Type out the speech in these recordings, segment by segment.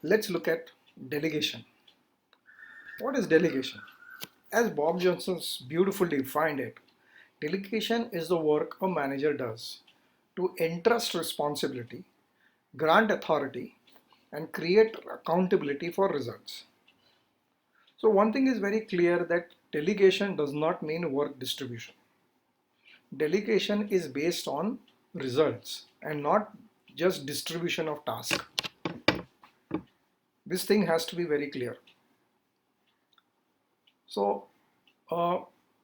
let's look at delegation. What is delegation? As Bob Johnson's beautifully defined it, delegation is the work a manager does to entrust responsibility, grant authority, and create accountability for results. So one thing is very clear, that delegation does not mean work distribution. Delegation is based on results and not just distribution of tasks. This thing has to be very clear. So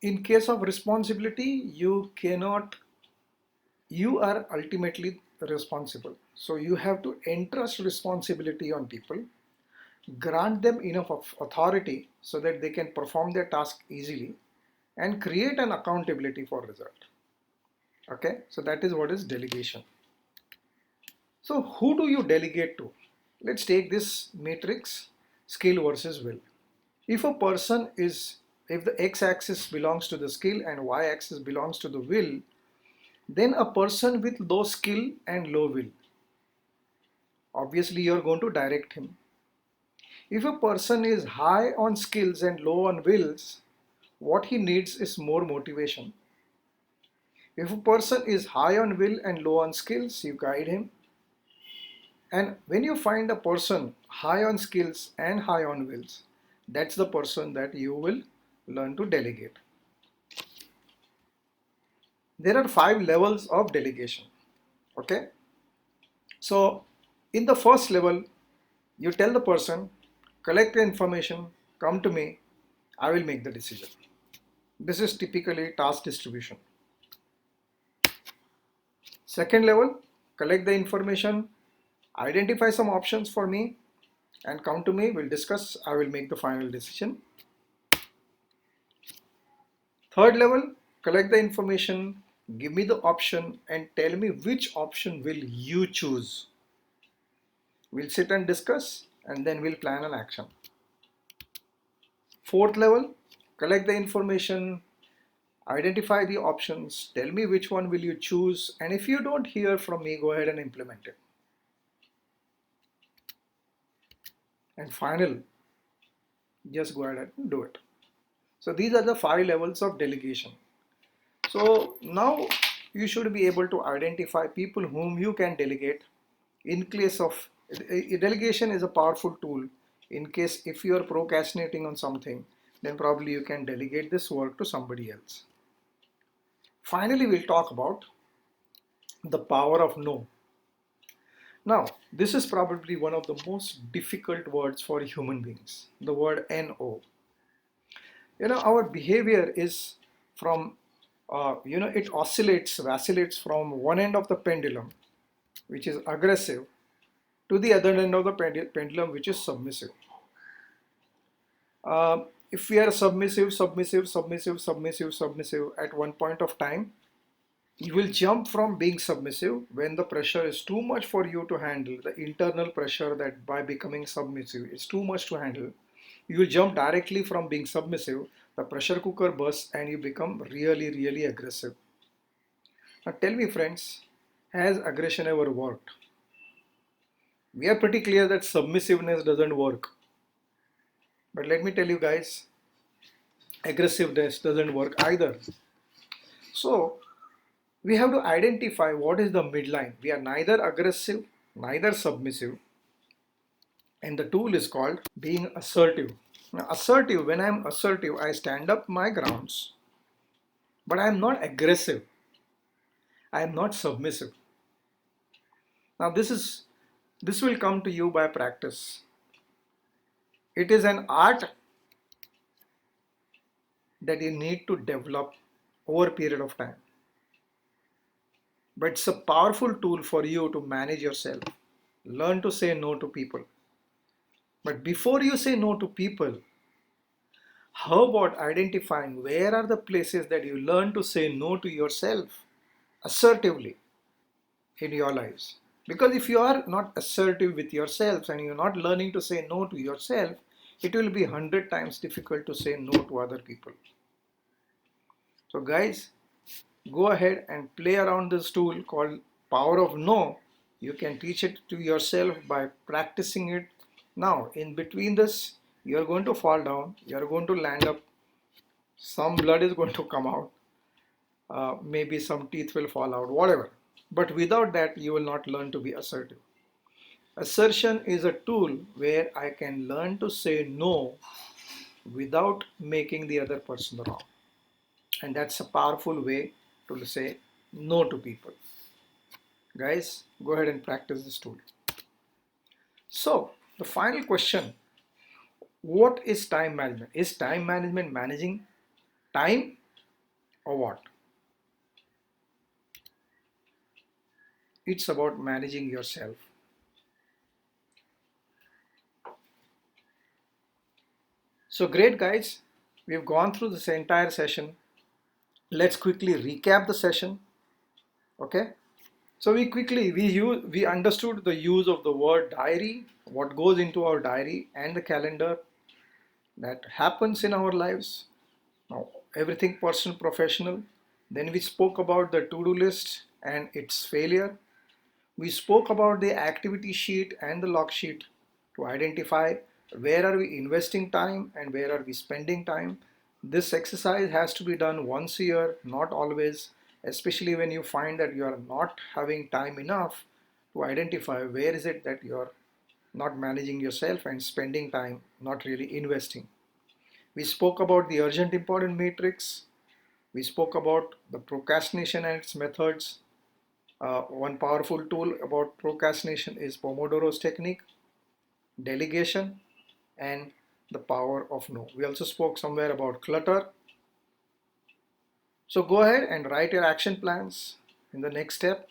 in case of responsibility, you are ultimately responsible. So you have to entrust responsibility on people, grant them enough of authority so that they can perform their task easily, and create an accountability for result. Okay, so that is what is delegation. So who do you delegate to? Let's take this matrix, skill versus will. If a person is, if the x-axis belongs to the skill and y-axis belongs to the will, then a person with low skill and low will, obviously you're going to direct him. If a person is high on skills and low on wills, what he needs is more motivation. If a person is high on will and low on skills, you guide him. And when you find a person high on skills and high on wills, that's the person that you will learn to delegate. There are 5 levels of delegation. Okay. So in the first level, you tell the person, collect the information, come to me, I will make the decision. This is typically task distribution. Second level, collect the information, identify some options for me, and come to me, we'll discuss, I will make the final decision. Third level, collect the information, give me the option, and tell me which option will you choose. We'll sit and discuss, and then we'll plan an action. Fourth level, collect the information, identify the options, tell me which one will you choose, and if you don't hear from me, go ahead and implement it. And final, just go ahead and do it. So these are the 5 levels of delegation. So now you should be able to identify people whom you can delegate. In case of delegation is a powerful tool. In case if you are procrastinating on something, then probably you can delegate this work to somebody else. Finally, we'll talk about the power of no. Now, this is probably one of the most difficult words for human beings, the word NO. Our behavior is from, it vacillates from one end of the pendulum, which is aggressive, to the other end of the pendulum, which is submissive. If we are submissive at one point of time, you will jump from being submissive when the pressure is too much for you to handle, the internal pressure that by becoming submissive is too much to handle. You will jump directly from being submissive, the pressure cooker bursts, and you become really, really aggressive. Now tell me friends, has aggression ever worked? We are pretty clear that submissiveness doesn't work. But let me tell you guys, aggressiveness doesn't work either. So we have to identify what is the midline. We are neither aggressive, neither submissive. And the tool is called being assertive. Now, assertive, when I'm assertive, I stand up my grounds, but I'm not aggressive. I am not submissive. Now this will come to you by practice. It is an art that you need to develop over a period of time. But it's a powerful tool for you to manage yourself. Learn to say no to people. But before you say no to people, how about identifying where are the places that you learn to say no to yourself assertively in your lives? Because if you are not assertive with yourself and you're not learning to say no to yourself, it will be 100 times difficult to say no to other people. So guys, go ahead and play around this tool called Power of No. You can teach it to yourself by practicing it Now in between this, you're going to fall down, you're going to land up, some blood is going to come out, maybe some teeth will fall out, whatever. But without that, you will not learn to be assertive. Assertion is a tool where I can learn to say no without making the other person wrong. And that's a powerful way to say no to people. Guys, go ahead and practice this tool. So, the final question, what is time management? Is time management managing time or what? It's about managing yourself. So great guys, we've gone through this entire session. Let's quickly recap the session. Okay. So we understood the use of the word diary, what goes into our diary and the calendar that happens in our lives. Now everything personal, professional. Then we spoke about the to-do list and its failure. We spoke about the activity sheet and the log sheet to identify where are we investing time and where are we spending time. This exercise has to be done once a year, not always, especially when you find that you are not having time enough to identify where is it that you're not managing yourself and spending time, not really investing. We spoke about the urgent important matrix. We spoke about the procrastination and its methods. One powerful tool about procrastination is Pomodoro's technique, delegation, and the power of no. We also spoke somewhere about clutter. So go ahead and write your action plans in the next step.